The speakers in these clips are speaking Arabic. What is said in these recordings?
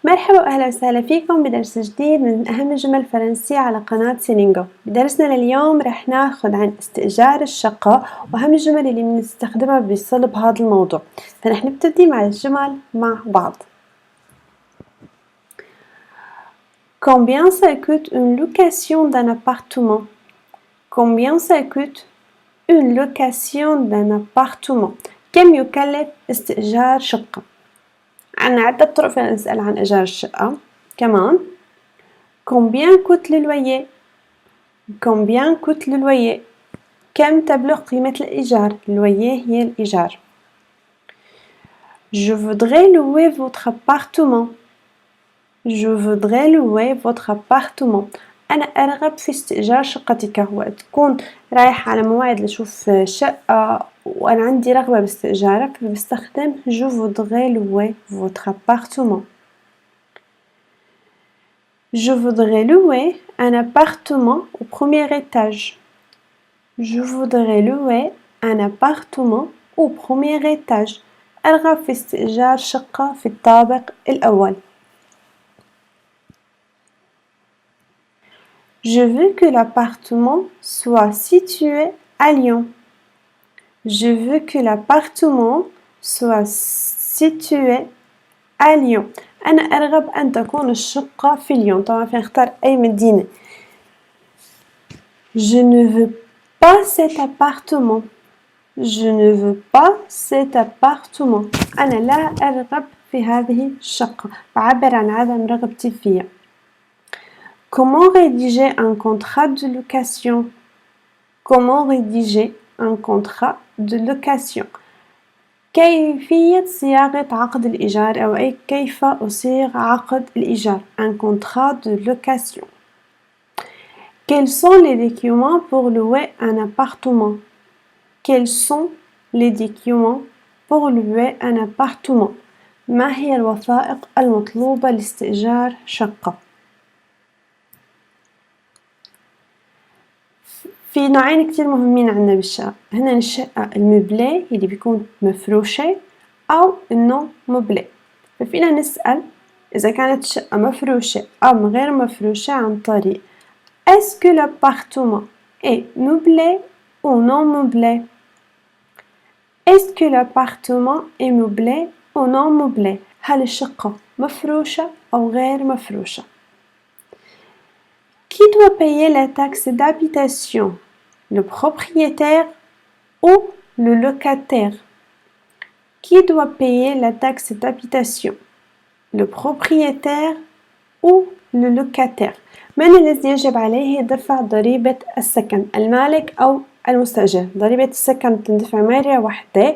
مرحبا وأهلا وسهلا فيكم بدرس جديد من أهم الجمل الفرنسية على قناة سيلينجو. بدرسنا لليوم رح ناخذ عن استئجار الشقة وأهم الجمل اللي بنستخدمها بصلب هذا الموضوع. فرح نبتدي مع الجمل مع بعض. Combien ça coûte une location d'un appartement? Combien ça coûte une location d'un appartement? كم يكلف استئجار شقة؟ عنا عدة طرق فينا نسأل عن إيجار الشقة. كمان combien coûte le loyer? Combien coûte le loyer? كم تبلغ قيمة الإيجار؟ loyer هي الإيجار. Je voudrais louer votre appartement. Je voudrais louer votre appartement. أنا أرغب في استئجار شقتك. وقت تكون رايح على موعد لشوف شقة وأنا عندي رغبة باستئجارها فبستخدم je voudrais louer votre appartement. Je voudrais louer un appartement au premier étage. Je voudrais louer un appartement au premier étage. أرغب في استئجار شقة في الطابق الأول. Je veux que l'appartement soit situé à Lyon. Je veux que l'appartement soit situé à Lyon. أنا أرغب أن تكون الشقة في ليون. طبعا فينا نختار أي مدينة. Je ne veux pas cet appartement. Je ne veux pas cet appartement. أنا لا أرغب في هذه الشقة. بعبر عن عدم رغبتي فيها. Comment rédiger un contrat de location? Comment rédiger un contrat de location? كيفية صياغة عقد الإيجار أو أي كيف أصيغ عقد الإيجار un contrat de location. Quels sont les documents pour louer un appartement? Quels sont les documents pour louer un appartement? ما هي الوثائق المطلوبة لاستئجار شقة؟ في نوعين كتير مهمين عندنا بالشقة. هنا الشقة المبلي اللي بيكون مفروشة أو النو مبلي. ففينا نسأل إذا كانت الشقة مفروشة أو غير مفروشة عن طريق Est-ce que l'appartement est meublé ou non meublé? Est-ce que l'appartement est meublé ou non meublé? هل الشقة مفروشة أو غير مفروشة؟ Qui doit payer la taxe d'habitation? Le propriétaire ou le locataire? Qui doit payer la taxe d'habitation? Le propriétaire ou le locataire؟ من الذي يجب عليه دفع ضريبة السكن؟ المالك أو المستأجر. ضريبة السكن بتندفع مرة واحدة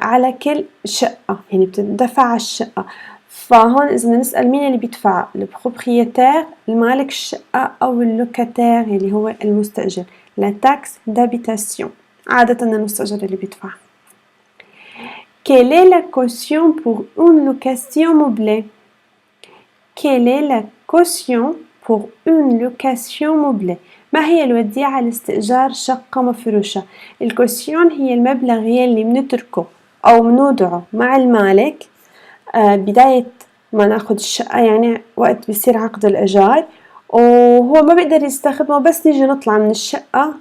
على كل شقة، يعني بتندفع على الشقة. فهون إذا نسأل مين اللي بيدفع؟ البروبريتير المالك الشقة أو اللوكاتير اللي هو المستأجر. لا تاكس d'habitation عادة المستأجر اللي بيدفع. Quelle est la caution pour une location meublée? Quelle est la caution pour une location meublée? ما هي الوديعة لاستئجار شقة مفروشة؟ الكوسيون هي المبلغ اللي بنتركه أو بنودعه مع المالك بداية ما ناخد الشقة، يعني وقت بيصير عقد الإيجار وهو ما بيقدر يستخدمه بس نيجي نطلع من الشقة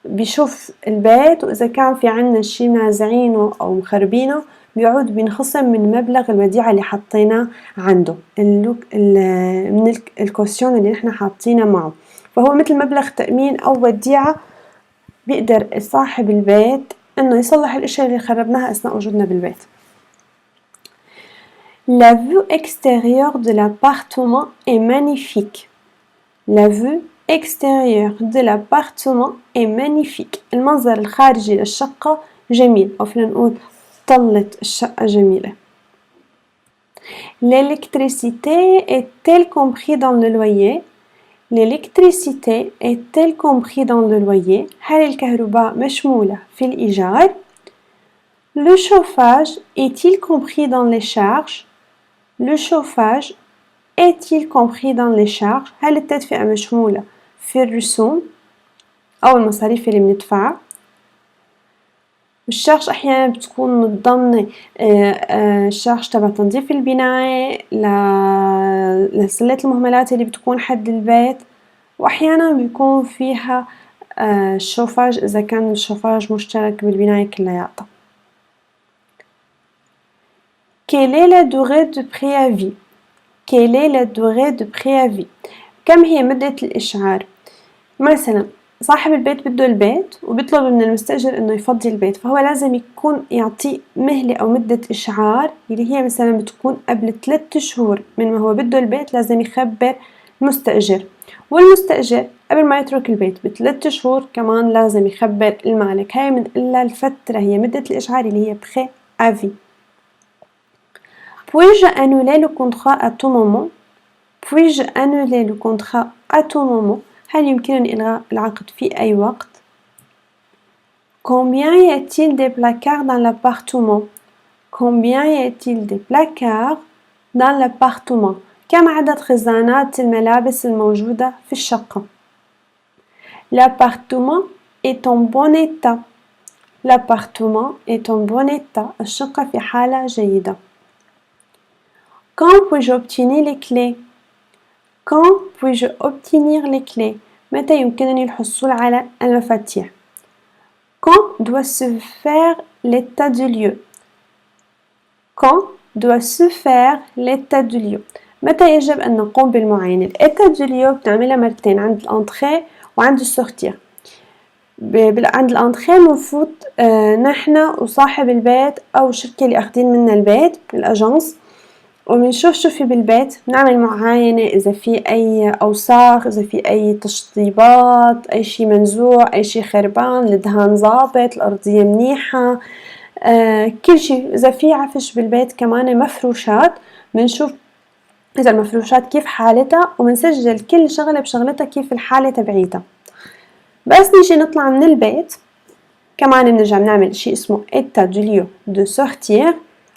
بيشوف البيت، وإذا كان في عنا شي نازعينه أو مخربينه بيعود بينخصم من مبلغ الوديعة اللي حطيناه عنده من الكوسيون اللي نحن حاطينه معه. فهو مثل مبلغ تأمين أو وديعة بيقدر صاحب البيت إنه يصلح الأشياء اللي خربناها أثناء وجودنا بالبيت. La vue extérieure de l'appartement est magnifique. La vue extérieure de l'appartement est magnifique. المنظر الخارجي للشقة جميل، أو فينا نقول طلة الشقة جميلة. L'électricité est-elle comprise dans le loyer? L'électricité est-elle comprise dans le loyer? هل الكهرباء مشمولة في الإيجار؟ Le chauffage est-il compris dans les charges? Le chauffage est-il compris dans les charges؟ هل التدفئة مشمولة في الرسوم أو المصاريف اللي بندفعها؟ والشارج أحيانا بتكون متضمنة الشارج تبع تنظيف البناية لسلة المهملات اللي بتكون حد البيت، وأحيانا بيكون فيها الشوفاج إذا كان الشوفاج مشترك بالبناية كلياتها. Quelle est la durée de préavis? Quelle est la durée de préavis? كم هي مدة الإشعار؟ مثلا صاحب البيت بده البيت وبيطلب من المستأجر إنه يفضي البيت، فهو لازم يكون يعطيه مهلة أو مدة إشعار اللي هي مثلا بتكون قبل 3 شهور من ما هو بده البيت، لازم يخبر المستأجر، والمستأجر قبل ما يترك البيت ب3 شهور كمان لازم يخبر المالك. هاي من إلا الفترة هي مدة الإشعار اللي هي préavis. Puis-je annuler le contrat à tout moment? Puis-je annuler le contrat à tout moment? هل يمكنني إلغاء العقد في أي وقت؟ Combien y a-t-il de placards dans l'appartement? Combien y a-t-il de placards dans l'appartement? كم عدد خزانات الملابس الموجودة في الشقة؟ L'appartement est en bon état. L'appartement est en bon état. الشقة في حالة جيدة. Quand puis-je obtenir les clés? Quand puis-je obtenir les clés? متى يمكنني الحصول على المفاتيح؟ Quand doit se faire l'état du lieu? Quand doit se faire l'état du lieu? متى يجب أن نقوم بالمعاينة؟ الإيتا دو ليو بنعملها مرتين، عند الأنتريه وعند السورتير. عند الأنتريه بنفوت نحن وصاحب البيت أو الشركة اللي أخدين منا البيت الأجانس، وبنشوف شو في بالبيت، بنعمل معاينة إذا في أي أوساخ، إذا في أي تشطيبات، أي شي منزوع، أي شي خربان، الدهان ظابط، الأرضية منيحة، كل شي. إذا في عفش بالبيت كمان مفروشات، بنشوف إذا المفروشات كيف حالتها، وبنسجل كل شغلة بشغلتها كيف الحالة تبعيتها. بس نيجي نطلع من البيت كمان بنرجع بنعمل شي اسمه état du lieu de sortir.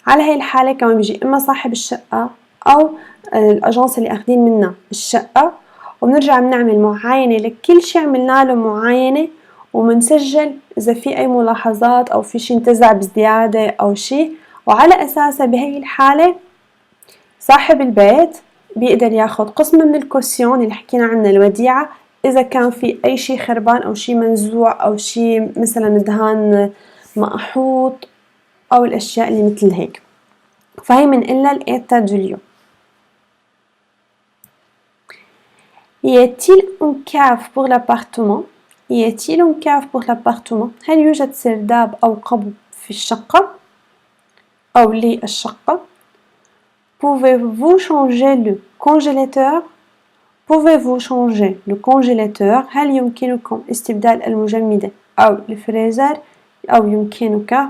على هاي الحالة كمان بيجي إما صاحب الشقة أو الأجانس اللي أخدين منا الشقة، وبنرجع بنعمل معاينة لكل شي عملنا له معاينة، وبنسجل إذا في أي ملاحظات أو في شي انتزع بزيادة أو شي، وعلى أساسها بهاي الحالة صاحب البيت بيقدر ياخد قسم من الكوسيون اللي حكينا عنه الوديعة إذا كان في أي شي خربان أو شي منزوع أو شي مثلا دهان مقحوط أو الأشياء اللي مثل هيك. فهي من إلا الإيتا دو ليو. Y a-t-il une cave pour l'appartement? Y a-t-il une cave pour l'appartement? هل يوجد سرداب أو قبو في الشقة أو للشقة؟ Pouvez-vous changer le congélateur? Pouvez-vous changer le congélateur? هل يمكنكم استبدال المجمدة أو الفريزر أو يمكنك؟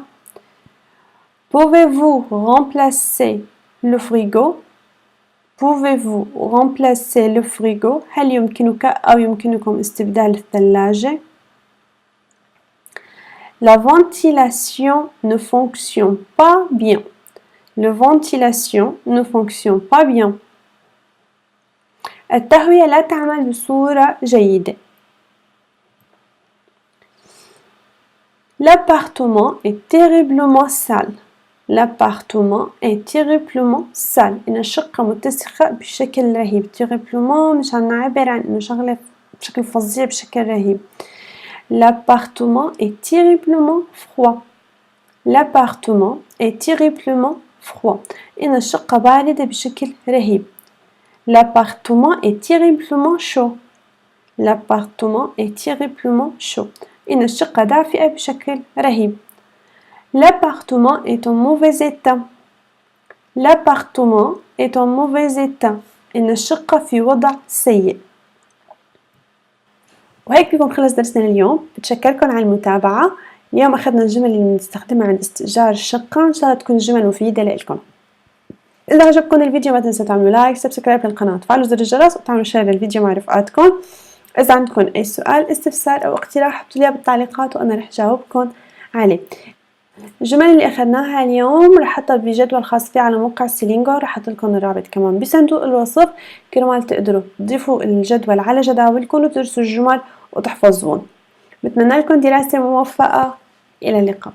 Pouvez-vous remplacer le frigo? Pouvez-vous remplacer le frigo? هل يمكنك أو يمكنكم استبدال الثلاجة؟ La ventilation ne fonctionne pas bien. La ventilation ne fonctionne pas bien. التهوية لا تعمل بصورة جيدة. L'appartement est terriblement sale. L'appartement est terriblement sale. إن الشقة متسخة بشكل رهيب. terriblement مش هنعبر عن إنه شغلة بشكل فظيع بشكل رهيب. L'appartement est terriblement froid. L'appartement est terriblement froid. إن الشقة باردة بشكل رهيب. L'appartement est terriblement chaud. L'appartement est terriblement chaud. إن الشقة دافئة بشكل رهيب. L'appartement est en mauvais état. L'appartement est en mauvais état. إن الشقة في وضع سيء. وهيك بيكون خلص درسنا اليوم. بتشكركم على المتابعة. اليوم أخذنا الجمل اللي بنستخدمها عند استئجار الشقة، إن شاء الله تكون الجمل مفيدة لإلكم. إذا عجبكم الفيديو ما تنسوا تعملوا لايك، سبسكرايب للقناة، وتفعلوا زر الجرس، وتعملوا شير للفيديو مع رفقاتكم. إذا عندكم أي سؤال، استفسار أو اقتراح حطوا لي بالتعليقات وأنا رح جاوبكم عليه. الجمل اللي أخذناها اليوم رح أحطها بجدول خاص فيه على موقع سيلينجو، رح أحط لكم الرابط كمان بصندوق الوصف كرمال تقدروا تضيفوا الجدول على جداولكم وتدرسوا الجمل وتحفظون. بتمنى لكم دراسة موفقة. إلى اللقاء.